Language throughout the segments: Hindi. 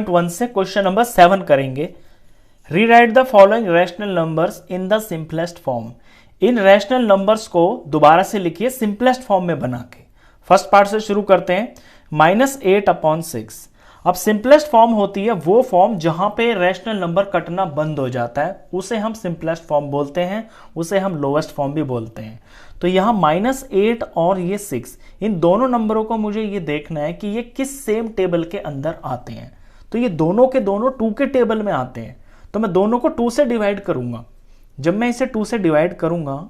1 से क्वेश्चन नंबर 7 करेंगे। Rewrite the following rational numbers in the simplest form. In rational numbers को दोबारा से लिखिए सिंपलेस्ट फॉर्म में बना के। फर्स्ट पार्ट से शुरू करते हैं। -8/6। अब सिंपलेस्ट फॉर्म होती है वो फॉर्म जहां पे रैशनल नंबर कटना बंद हो जाता है, उसे हम सिंपलेस्ट फॉर्म बोलते हैं, उसे हम लोएस्ट फॉर्म भी बोलते हैं। तो यहां -8 और ये 6, इन दोनों नंबरों को मुझे ये देखना है कि ये किस सेम टेबल के अंदर आते हैं। तो ये दोनों के दोनों 2 के टेबल में आते हैं, तो मैं दोनों को 2 से डिवाइड करूंगा। जब मैं इसे 2 से डिवाइड करूंगा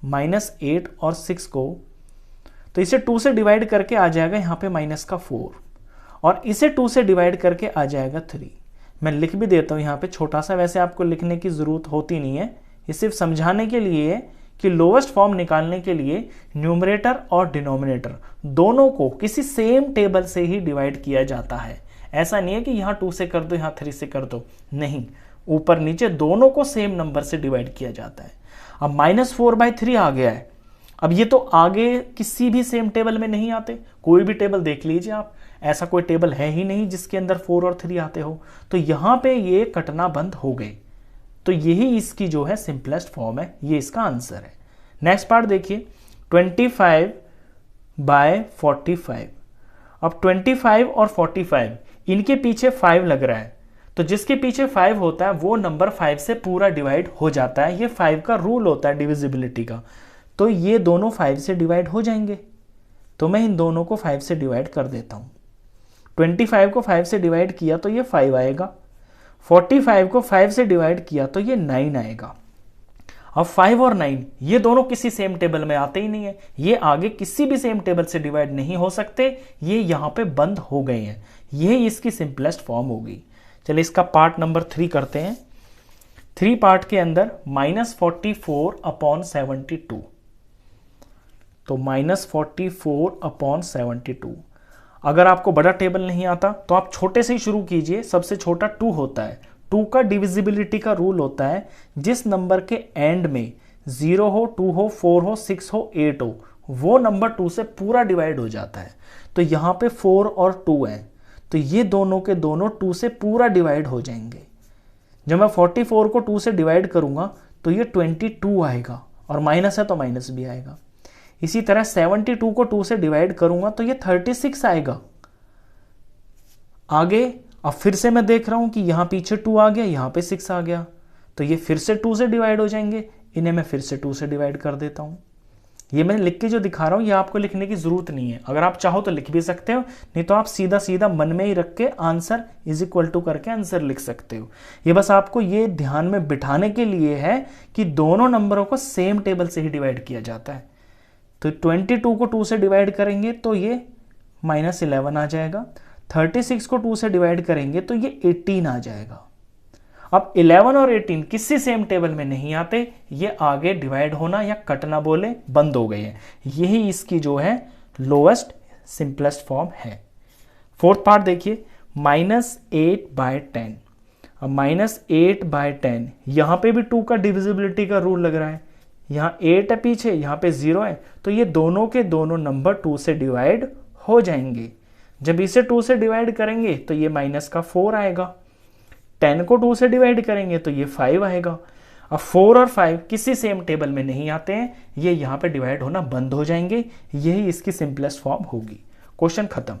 -8 और 6 को, तो इसे 2 से डिवाइड करके आ जाएगा यहां पे -4, और इसे 2 से डिवाइड करके आ जाएगा 3। मैं लिख भी देता हूं यहां पे छोटा सा, वैसे आपको लिखने की जरूरत होती नहीं है, ये सिर्फ समझाने के लिए है कि लोएस्ट फॉर्म निकालने के लिए न्यूमरेटर और डिनोमिनेटर दोनों को किसी सेम टेबल से ही डिवाइड किया जाता है। ऐसा नहीं है कि यहां 2 से कर दो यहां 3 से कर दो, नहीं, ऊपर नीचे दोनों को सेम नंबर से डिवाइड किया जाता है। अब -4/3 आ गया है। अब ये तो आगे किसी भी सेम टेबल में नहीं आते, कोई भी टेबल देख लीजिए आप, ऐसा कोई टेबल है ही नहीं जिसके अंदर 4 और 3 आते हो। तो यहां पे ये कटना बंद हो गए, तो यही इसकी जो है सिंपलेस्ट फॉर्म है, ये इसका आंसर है। नेक्स्ट पार्ट देखिए, 25/45। अब 25 और 45 इनके पीछे 5 लग रहा है, तो जिसके पीछे 5 होता है वो नंबर 5 से पूरा डिवाइड हो जाता है। ये 5 का रूल होता है डिविजिबिलिटी का। तो ये दोनों 5 से डिवाइड हो जाएंगे, तो मैं इन दोनों को 5 से डिवाइड कर देता हूं। 25 को 5 से डिवाइड किया तो ये 5 आएगा, 45 को 5 से डिवाइड किया तो ये 9 आएगा। अब 5 और 9 ये दोनों किसी सेम टेबल में आते ही नहीं है, ये आगे किसी भी सेम टेबल से डिवाइड नहीं हो सकते, ये यहां पे बंद हो गए हैं। यही इसकी सिंपलेस्ट फॉर्म होगी। चलिए इसका पार्ट नंबर 3 करते हैं। 3 पार्ट के अंदर -44/72। तो -44/72। अगर आपको बड़ा टेबल नहीं आता तो आप छोटे से ही शुरू कीजिए। सबसे छोटा 2 होता है। 2 का डिविजिबिलिटी का रूल होता है, जिस नंबर के एंड में 0 हो, 2 हो, 4 हो, 6 हो, 8 हो, वो नंबर 2 से पूरा डिवाइड हो जाता है। तो यहां पे 4 और 2 है, तो ये दोनों के दोनों 2 से पूरा डिवाइड हो जाएंगे। जब मैं 44 को 2 से डिवाइड करूंगा तो ये 22 आएगा, और माइनस है तो माइनस भी आएगा। इसी तरह 72 को 2 से डिवाइड करूंगा तो ये 36 आएगा। आगे अब फिर से मैं देख रहा हूं कि यहां पीछे 2 आ गया, यहां पे 6 आ गया, तो ये फिर से 2 से डिवाइड हो जाएंगे। इन्हें मैं फिर से 2 से डिवाइड कर देता हूं। ये मैं लिख के जो दिखा रहा हूं, ये आपको लिखने की जरूरत नहीं है। अगर आप चाहो तो लिख भी सकते हो, नहीं तो आप सीधा सीधा मन में ही रख के आंसर = करके आंसर लिख सकते हो। ये बस आपको ये ध्यान में बिठाने के लिए है कि दोनों नंबरों को सेम टेबल से ही डिवाइड किया जाता है। तो 22 को 2 से डिवाइड करेंगे तो ये -11 आ जाएगा। 36 को 2 से डिवाइड करेंगे तो ये 18 आ जाएगा। अब 11 और 18 किसी सेम टेबल में नहीं आते, ये आगे डिवाइड होना या कटना बोले बंद हो गए हैं। यही इसकी जो है लोएस्ट सिंपलेस्ट फॉर्म है। फोर्थ पार्ट देखिए, -8/10। अब -8/10 यहां पे भी 2 का डिविजिबिलिटी का रूल लग रहा है। यहां 8 है पीछे, यहां पे 0 है, तो ये दोनों के दोनों नंबर 2 से डिवाइड हो जाएंगे। जब इसे 2 से डिवाइड करेंगे तो ये -4 आएगा। 10 को 2 से डिवाइड करेंगे तो ये 5 आएगा। अब 4 और 5 किसी सेम टेबल में नहीं आते हैं, ये यहां पे डिवाइड होना बंद हो जाएंगे। यही इसकी सिंपलेस्ट फॉर्म होगी। क्वेश्चन खत्म।